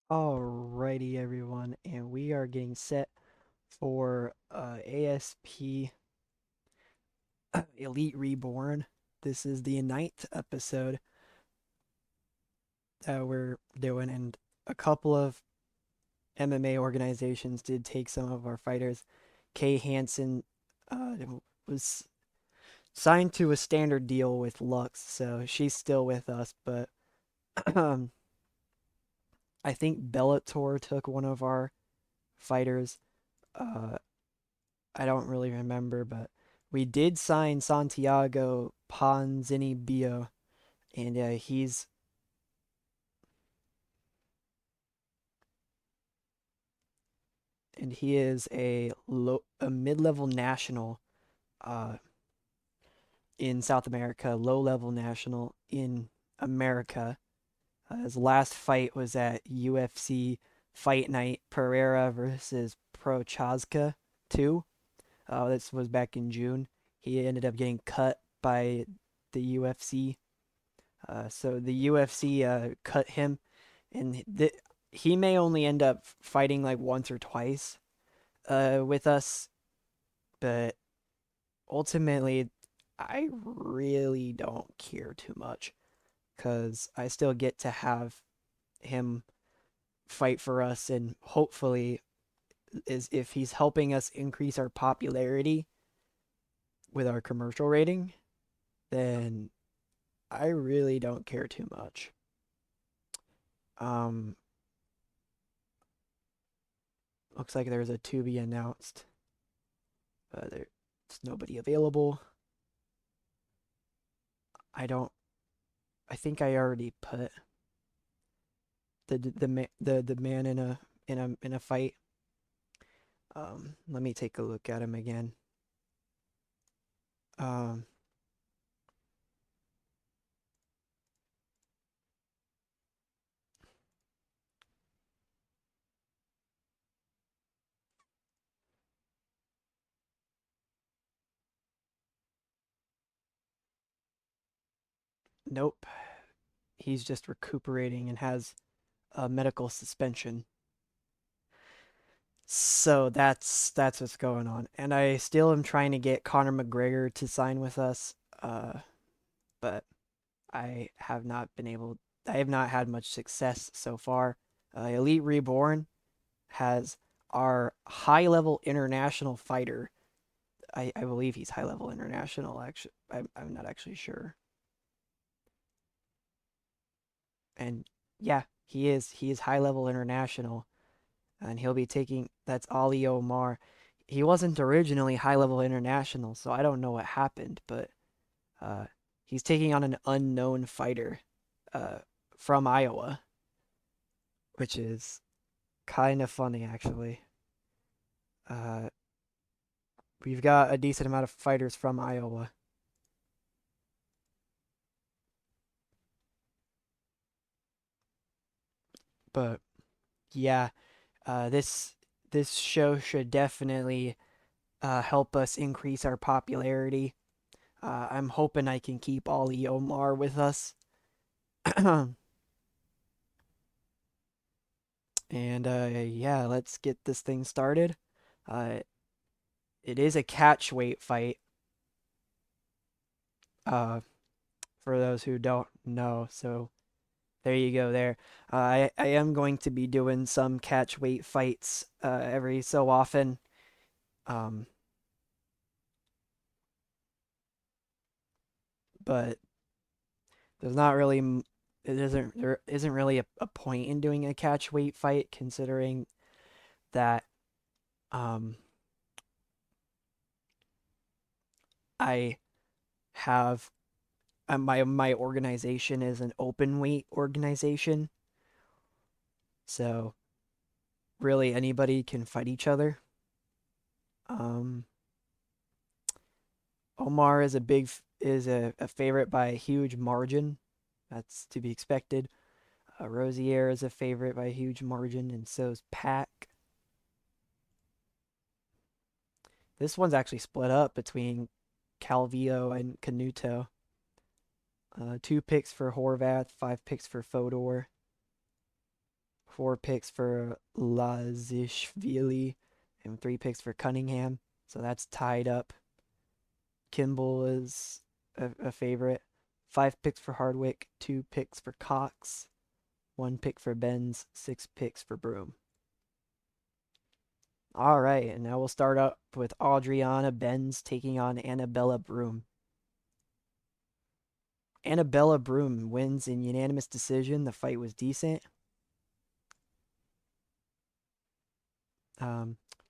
Alrighty, everyone, and we are getting set for ASP Elite Reborn. This is the ninth episode that we're doing, and a couple of MMA organizations did take some of our fighters. Kay Hansen uh, was signed to a standard deal with Lux, so she's still with us, but I think Bellator took one of our fighters. Uh, I don't really remember, but we did sign Santiago Ponzinibbio, and he is a mid-level national uh, in South America, low-level national in America. His last fight was at UFC Fight Night Pereira versus Prochazka 2. This was back in June. He ended up getting cut by the UFC. So the UFC cut him, and he may only end up fighting like once or twice with us, but ultimately, I really don't care too much because I still get to have him fight for us, and hopefully, is if he's helping us increase our popularity with our commercial rating, then I really don't care too much. Um, Looks like there's a to be announced. There's nobody available. I don't. I think I already put the man in a fight. Let me take a look at him again. Um, nope. He's just recuperating and has a medical suspension. So that's what's going on. And I still am trying to get Conor McGregor to sign with us. But I have not been able. I have not had much success so far. Elite Reborn has our high level international fighter. I believe he's high level international. Actually, I'm not actually sure. And yeah, he is. He is high level international, and he'll be taking. That's Ali Omar. He wasn't originally high level international, so I don't know what happened, but uh, he's taking on an unknown fighter uh, from Iowa, which is kind of funny actually. Uh, we've got a decent amount of fighters from Iowa, but yeah, this show should definitely help us increase our popularity. I'm hoping I can keep Ollie Omar with us, and yeah, let's get this thing started. Uh, it is a catch weight fight. Uh, for those who don't know, so there you go. There, I am going to be doing some catch weight fights every so often. Um, but there's not really there isn't really a point in doing a catch weight fight considering that um I have my organization is an open weight organization, so really anybody can fight each other. Um, Omar is a favorite by a huge margin. That's to be expected. Rosier is a favorite by a huge margin, and so is Pack. This one's actually split up between Calvillo and Canuto. 2 picks for Horvath, 5 picks for Fodor. 4 picks for Lazishvili, and 3 picks for Cunningham. So that's tied up. Kimball is a favorite. 5 picks for Hardwick, 2 picks for Cox, 1 pick for Benz, 6 picks for Broom. All right, and now we'll start up with Adriana Benz taking on Annabella Broom. Annabella Broom wins in unanimous decision. The fight was decent.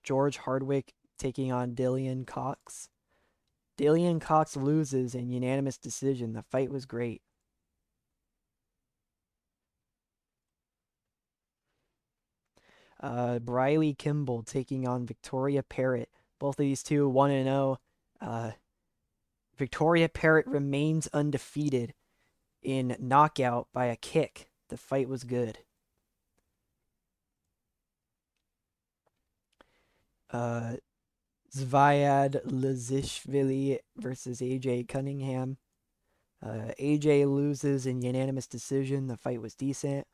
George Hardwick taking on Dillian Cox. Dillian Cox loses in unanimous decision. The fight was great. Briley Kimball taking on Victoria Parrott. Both of these two 1-0. Victoria Parrott remains undefeated in knockout by a kick. The fight was good. Zviad Lazishvili versus AJ Cunningham. AJ loses in unanimous decision. The fight was decent.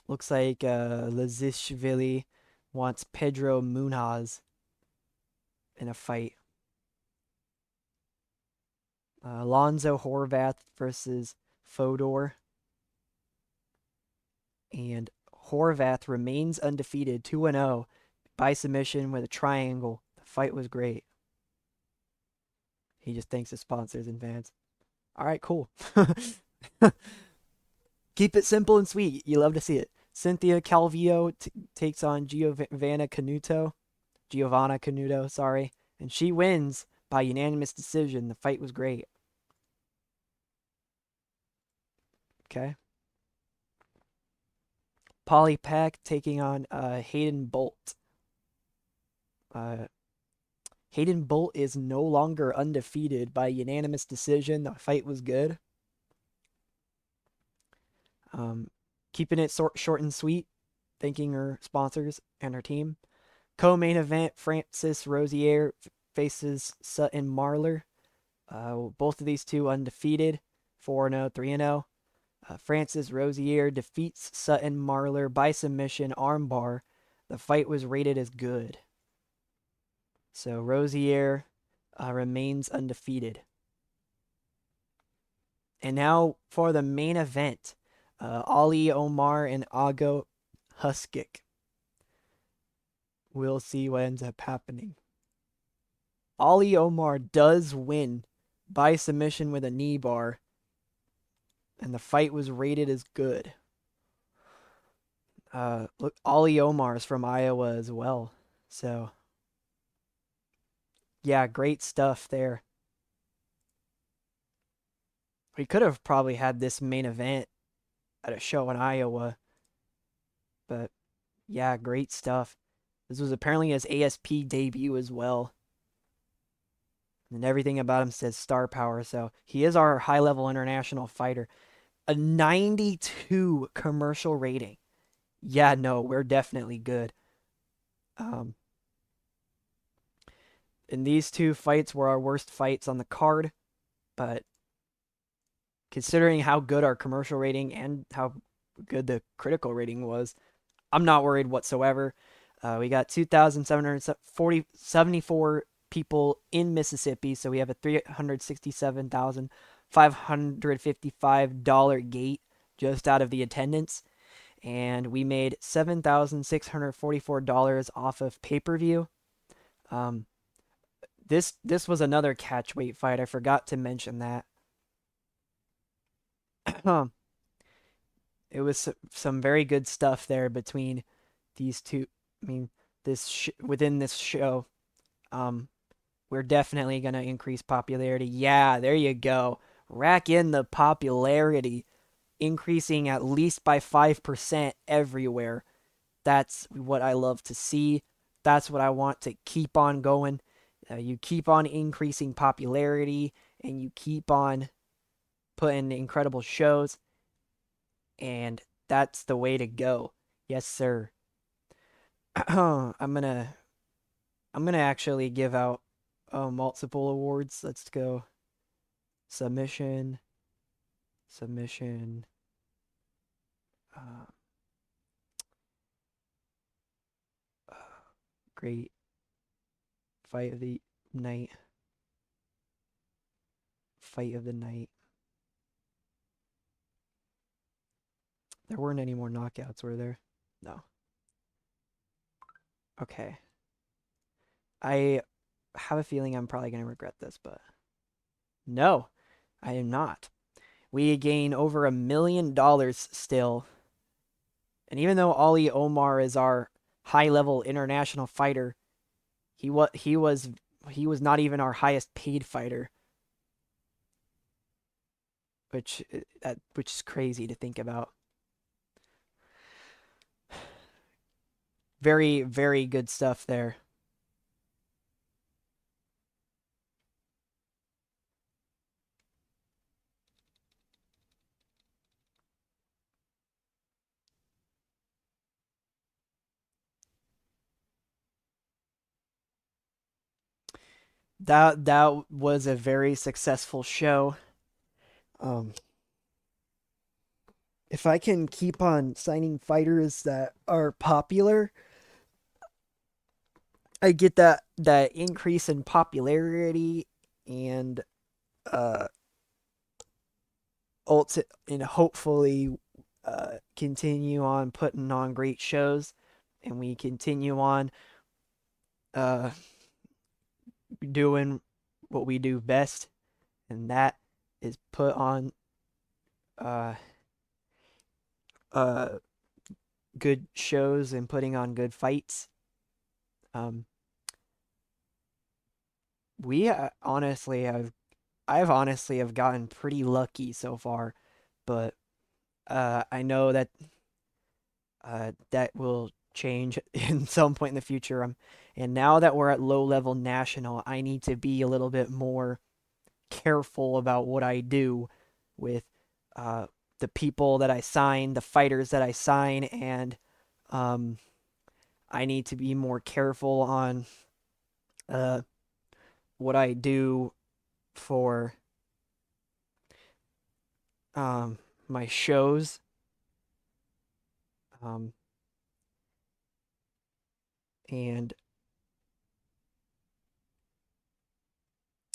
Looks like Lazishvili wants Pedro Munhoz in a fight. Alonzo Horvath versus Fodor. And Horvath remains undefeated, 2-0 by submission with a triangle. The fight was great. He just thanks his sponsors and fans. All right, cool. Keep it simple and sweet. You love to see it. Cynthia Calvillo takes on Giovanna Canuto, sorry. And she wins by unanimous decision. The fight was great. Okay. Polly Pack taking on Hayden Bolt. Hayden Bolt is no longer undefeated by unanimous decision. The fight was good. Keeping it short and sweet, thanking her sponsors and her team. Co-main event, Francis Rosier faces Sutton Marlar. Both of these two undefeated, 4-0, 3-0. Francis Rosier defeats Sutton Marlar by submission armbar. The fight was rated as good. So Rosier remains undefeated. And now for the main event, Ali Omar and Ago Huskick. We'll see what ends up happening. Ali Omar does win by submission with a knee bar, and the fight was rated as good. Look, Ali Omar is from Iowa as well, so yeah, great stuff there. We could have probably had this main event at a show in Iowa, but yeah, great stuff. This was apparently his ASP debut as well. And everything about him says star power, so he is our high-level international fighter. A 92 commercial rating. Yeah, no, we're definitely good. And these two fights were our worst fights on the card, but considering how good our commercial rating and how good the critical rating was, I'm not worried whatsoever. We got 2,774 people in Mississippi, so we have a $367,555 gate just out of the attendance, and we made $7,644 off of pay-per-view. This was another catch weight fight. I forgot to mention that. It was some very good stuff there between these two. I mean, within this show, we're definitely gonna increase popularity. Yeah, there you go. Rack in the popularity, increasing at least by 5% everywhere. That's what I love to see. That's what I want to keep on going. You keep on increasing popularity, and you keep on putting incredible shows, and that's the way to go. Yes, sir. I'm gonna actually give out multiple awards. Let's go. Submission. great fight of the night. Fight of the night. There weren't any more knockouts, were there? No. Okay. I have a feeling I'm probably going to regret this, but no, I am not. We gain over $1 million still. And even though Ali Omar is our high-level international fighter, he was he was he was not even our highest paid fighter, which is crazy to think about. Very, very good stuff there. That was a very successful show. Um, if I can keep on signing fighters that are popular, I get that increase in popularity and uh and hopefully continue on putting on great shows, and we continue on uh doing what we do best, and that is put on uh uh good shows and putting on good fights. Um, we honestly have I've honestly have gotten pretty lucky so far, but I know that that will change in some point in the future. And now that we're at low level national, I need to be a little bit more careful about what I do with uh, the people that I sign, the fighters that I sign, and um, I need to be more careful on uh, what I do for um, my shows. Um, and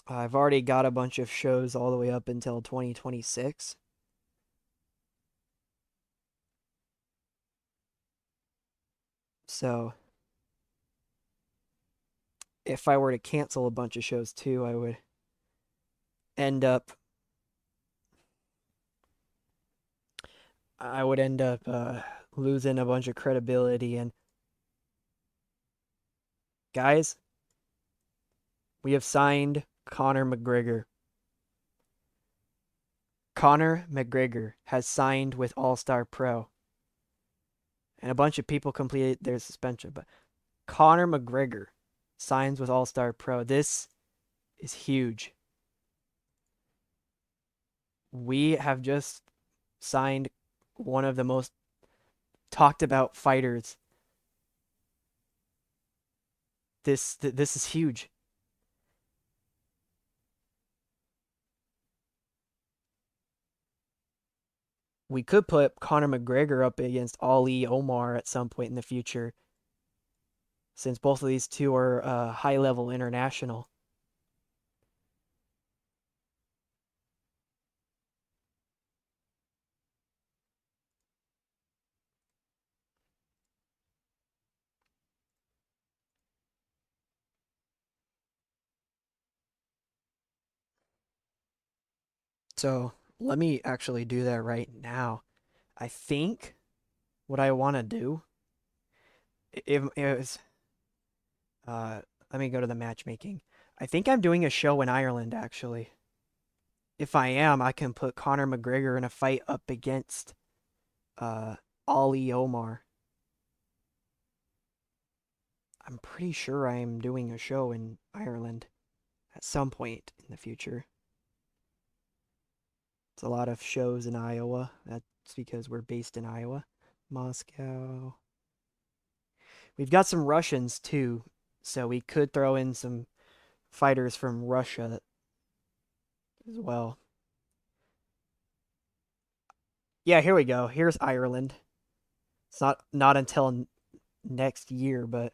I've already got a bunch of shows all the way up until 2026. So if I were to cancel a bunch of shows too, I would end up losing a bunch of credibility. And guys, we have signed Conor McGregor. Conor McGregor has signed with All Star Pro, and a bunch of people completed their suspension. But Conor McGregor signs with All Star Pro. This is huge. We have just signed one of the most talked about fighters. This is huge. We could put Conor McGregor up against Ali Omar at some point in the future, since both of these two are high level international. So let me actually do that right now. I think what I want to do is uh, let me go to the matchmaking. I think I'm doing a show in Ireland actually. If I am, I can put Conor McGregor in a fight up against uh, Ali Omar. I'm pretty sure I am doing a show in Ireland at some point in the future. It's a lot of shows in Iowa. That's because we're based in Iowa. Moscow. We've got some Russians too, so we could throw in some fighters from Russia as well. Yeah, here we go. Here's Ireland. It's not until next year, but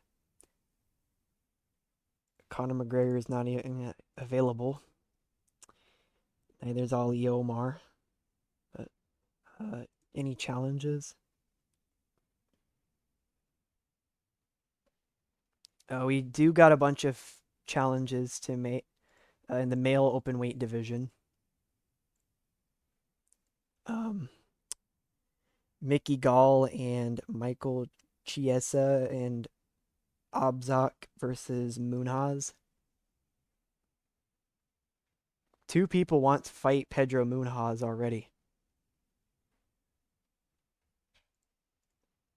Conor McGregor is not even available. Neither's Ali Omar. But uh, any challenges? We do got a bunch of challenges to make in the male open weight division. Um, Mickey Gall and Michael Chiesa and Obzak versus Munhoz. Two people want to fight Pedro Munhoz already.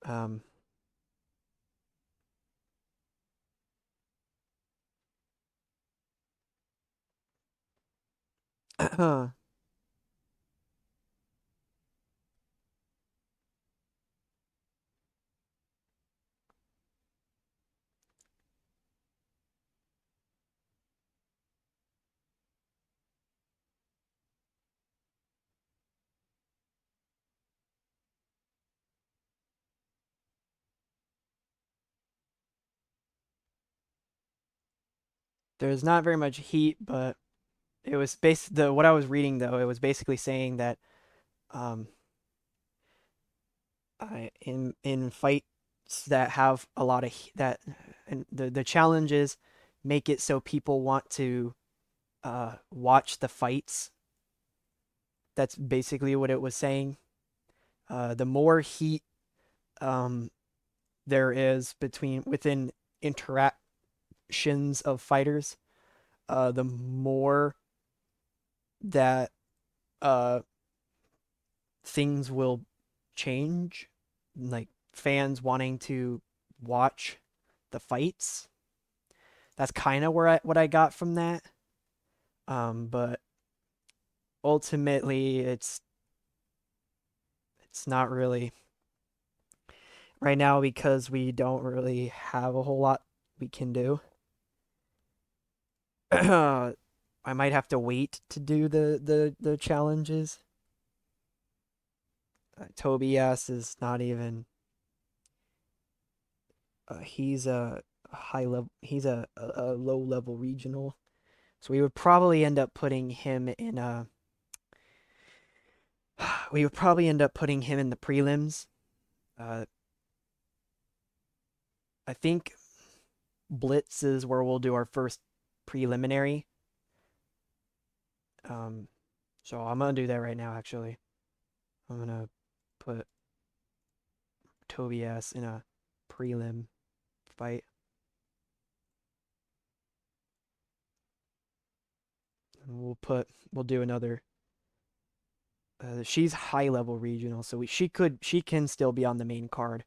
Um, there's not very much heat, but it was the what I was reading though. It was basically saying that um, in fights that have a lot of that, and the challenges make it so people want to watch the fights. That's basically what it was saying. The more heat um, there is within interactions of fighters, the more that uh, things will change, like fans wanting to watch the fights. That's kind of what I got from that. But ultimately, it's not really right now because we don't really have a whole lot we can do. I might have to wait to do the challenges. Tobias is not even. He's a high level. He's a low level regional. So we would probably end up putting him in a. We would probably end up putting him in the prelims. Uh, I think Blitz is where we'll do our first preliminary. Um, so I'm gonna do that right now. Actually, I'm gonna put Tobias in a prelim fight. And we'll do another. She's high level regional, so she can still be on the main card.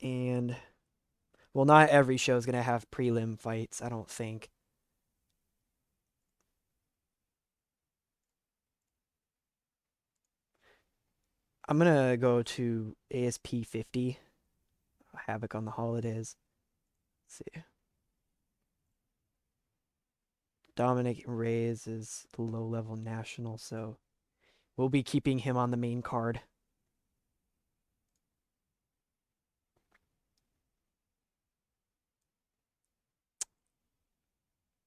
And well, not every show is gonna have prelim fights. I don't think. I'm gonna go to ASP 50. Havoc on the holidays. Let's see. Dominic Reyes is the low level national, so we'll be keeping him on the main card.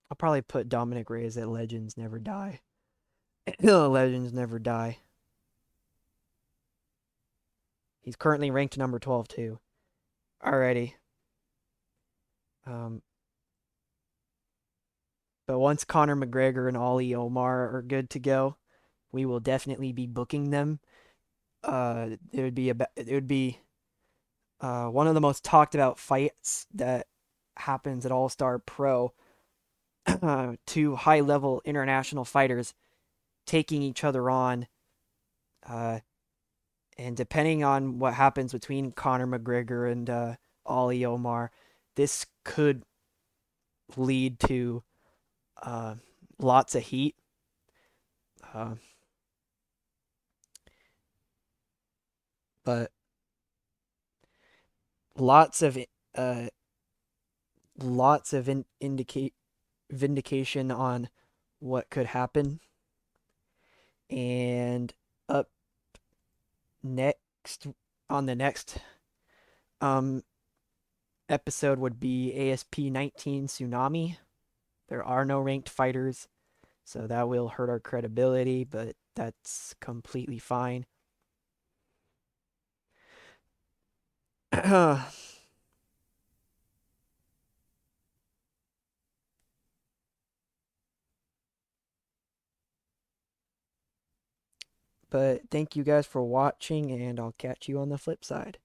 I'll probably put Dominic Reyes at Legends Never Die. Legends Never Die. He's currently ranked number 12 too. Alrighty. Um, but once Conor McGregor and Ali Omar are good to go, we will definitely be booking them. It would be one of the most talked about fights that happens at All Star Pro. Two high level international fighters taking each other on. Uh, and depending on what happens between Conor McGregor and Ali Omar, this could lead to uh, lots of heat. Uh, but lots of uh, lots of indicate vindication on what could happen. And up next, on the next um episode, would be ASP 19 Tsunami. There are no ranked fighters, so that will hurt our credibility, but that's completely fine. But thank you guys for watching, and I'll catch you on the flip side.